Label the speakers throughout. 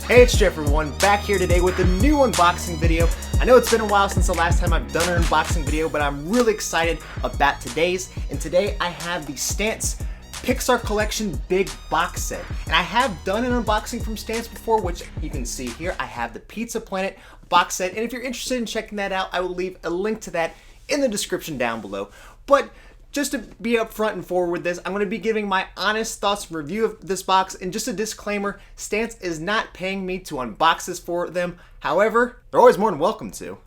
Speaker 1: Hey, it's Jeff everyone, back here today with a new unboxing video. I know it's been a while since the last time I've done an unboxing video, but I'm really excited about today's. And today I have the Stance Pixar Collection Big Box Set. And I have done an unboxing from Stance before, which you can see here. I have the Pizza Planet box set, and if you're interested in checking that out, I will leave a link to that in the description down below. But just to be upfront and forward with this, I'm going to be giving my honest thoughts and review of this box, and just a disclaimer, Stance is not paying me to unbox this for them. However, they're always more than welcome to.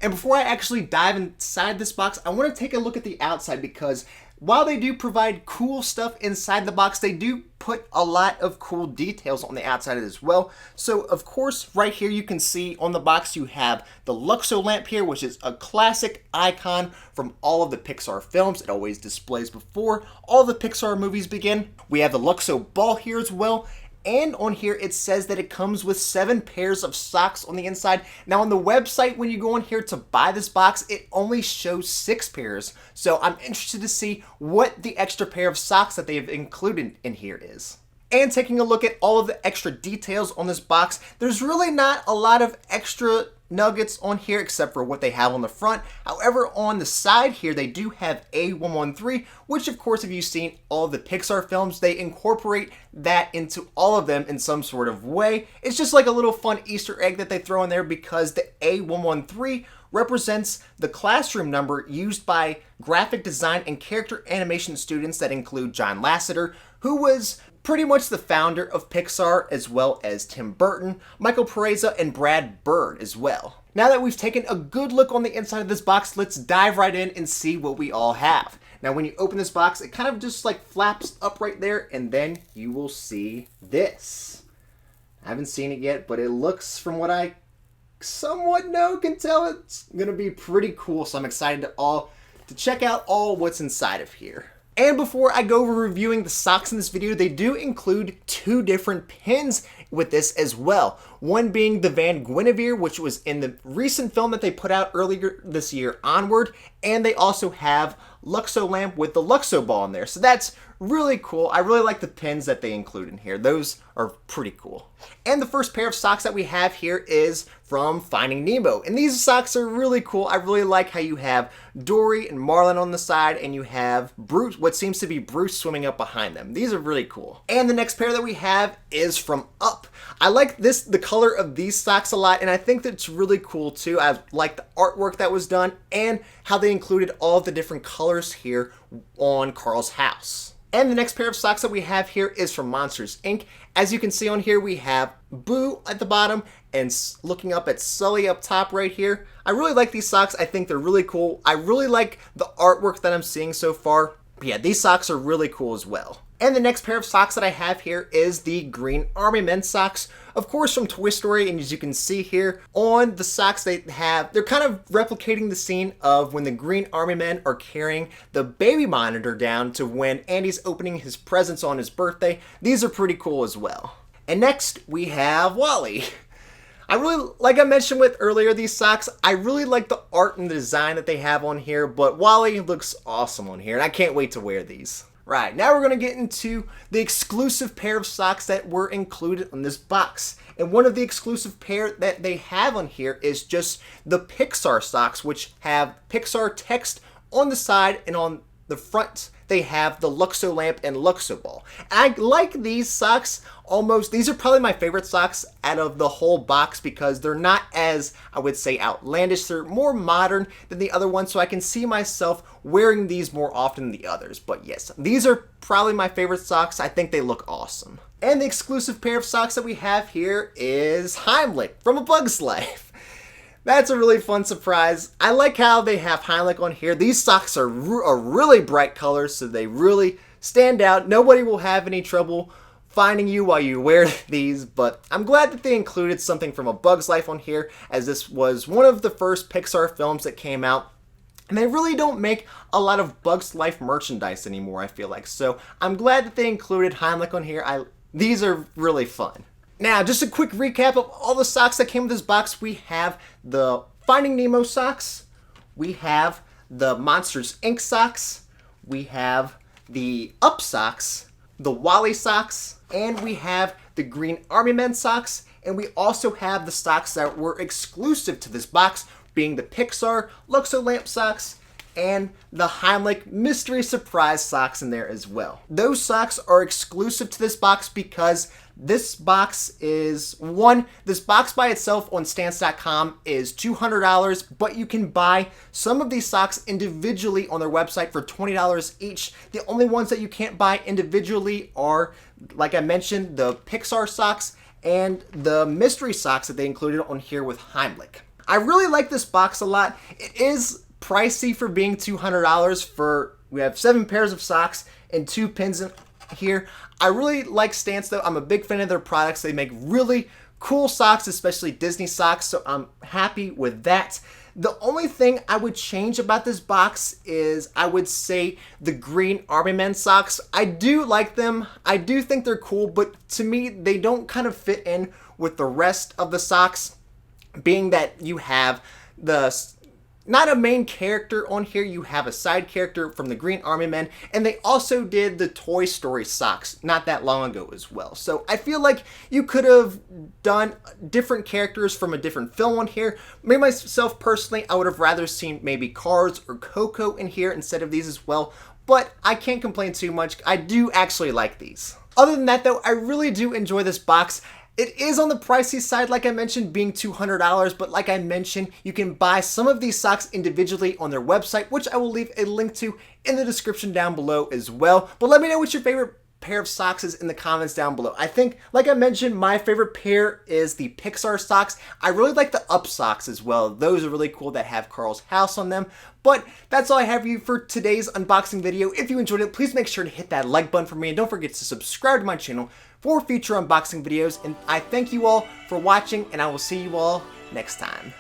Speaker 1: And before I actually dive inside this box, I want to take a look at the outside, because while they do provide cool stuff inside the box, they do put a lot of cool details on the outside of it as well. So of course, right here you can see on the box you have the Luxo lamp here, which is a classic icon from all of the Pixar films. It always displays before all the Pixar movies begin. We have the Luxo ball here as well. And on here it says that it comes with 7 pairs of socks on the inside. Now on the website, when you go on here to buy this box, it only shows 6 pairs. So I'm interested to see what the extra pair of socks that they have included in here is. And taking a look at all of the extra details on this box, there's really not a lot of extra nuggets on here except for what they have on the front. However, on the side here, they do have A113, which of course, if you've seen all of the Pixar films, they incorporate that into all of them in some sort of way. It's just like a little fun Easter egg that they throw in there, because the A113 represents the classroom number used by graphic design and character animation students that include John Lasseter, who was pretty much the founder of Pixar, as well as Tim Burton, Michael Pereza, and Brad Bird as well. Now that we've taken a good look on the inside of this box, let's dive right in and see what we all have. Now when you open this box, it kind of just like flaps up right there, and then you will see this. I haven't seen it yet, but it looks, from what I somewhat know, can tell, it's gonna be pretty cool. So I'm excited to check out all what's inside of here. And before I go over reviewing the socks in this video, they do include 2 different pins with this as well. One being the Van Guinevere, which was in the recent film that they put out earlier this year, Onward. And they also have Luxo lamp with the Luxo ball in there. So that's really cool. I really like the pins that they include in here. Those are pretty cool. And the first pair of socks that we have here is from Finding Nemo. And these socks are really cool. I really like how you have Dory and Marlin on the side, and you have Bruce, what seems to be Bruce, swimming up behind them. These are really cool. And the next pair that we have is from Up. I like the color of these socks a lot, and I think that it's really cool too. I like the artwork that was done and how they included all of the different colors here on Carl's house. And the next pair of socks that we have here is from Monsters, Inc. As you can see on here, we have Boo at the bottom and looking up at Sully up top right here. I really like these socks. I think they're really cool. I really like the artwork that I'm seeing so far. But yeah, these socks are really cool as well. And the next pair of socks that I have here is the Green Army Men socks, of course from Toy Story. And as you can see here on the socks they're kind of replicating the scene of when the Green Army Men are carrying the baby monitor down to when Andy's opening his presents on his birthday. These are pretty cool as well. And next we have Wally. I really, like I mentioned with earlier, these socks, I really like the art and the design that they have on here, but Wally looks awesome on here, and I can't wait to wear these. Right, now we're going to get into the exclusive pair of socks that were included on this box. And one of the exclusive pair that they have on here is just the Pixar socks, which have Pixar text on the side, and on the front they have the Luxo lamp and Luxo ball. And I like these socks almost. These are probably my favorite socks out of the whole box, because they're not as, I would say, outlandish. They're more modern than the other ones, so I can see myself wearing these more often than the others. But yes, these are probably my favorite socks. I think they look awesome. And the exclusive pair of socks that we have here is Heimlich from A Bug's Life. That's a really fun surprise. I like how they have Heimlich on here. These socks are a really bright color, so they really stand out. Nobody will have any trouble finding you while you wear these, but I'm glad that they included something from A Bug's Life on here, as this was one of the first Pixar films that came out. And they really don't make a lot of Bug's Life merchandise anymore, I feel like. So I'm glad that they included Heimlich on here. These are really fun. Now, just a quick recap of all the socks that came with this box. We have the Finding Nemo socks. We have the Monsters, Inc. socks. We have the Up socks, the Wally socks, and we have the Green Army Men socks, and we also have the socks that were exclusive to this box, being the Pixar Luxo lamp socks and the Heimlich mystery surprise socks in there as well. Those socks are exclusive to this box because this box is, this box by itself on Stance.com is $200, but you can buy some of these socks individually on their website for $20 each. The only ones that you can't buy individually are, like I mentioned, the Pixar socks and the mystery socks that they included on here with Heimlich. I really like this box a lot. It is pricey for being $200 for, we have 7 pairs of socks and 2 pins in here. I really like Stance though. I'm a big fan of their products. They make really cool socks, especially Disney socks, so I'm happy with that. The only thing I would change about this box is, I would say, the Green Army Men socks. I do like them. I do think they're cool, but to me, they don't kind of fit in with the rest of the socks, being that you have not a main character on here, you have a side character from the Green Army Men, and they also did the Toy Story socks not that long ago as well. So I feel like you could have done different characters from a different film on here. Me, myself personally, I would have rather seen maybe Cars or Coco in here instead of these as well, but I can't complain too much. I do actually like these. Other than that though, I really do enjoy this box. It is on the pricey side, like I mentioned, being $200, but like I mentioned, you can buy some of these socks individually on their website, which I will leave a link to in the description down below as well. But let me know what your favorite pair of socks is in the comments down below. I think, like I mentioned, my favorite pair is the Pixar socks. I really like the Up socks as well. Those are really cool that have Carl's house on them. But that's all I have for you for today's unboxing video. If you enjoyed it, please make sure to hit that like button for me, and don't forget to subscribe to my channel for future unboxing videos. And I thank you all for watching, and I will see you all next time.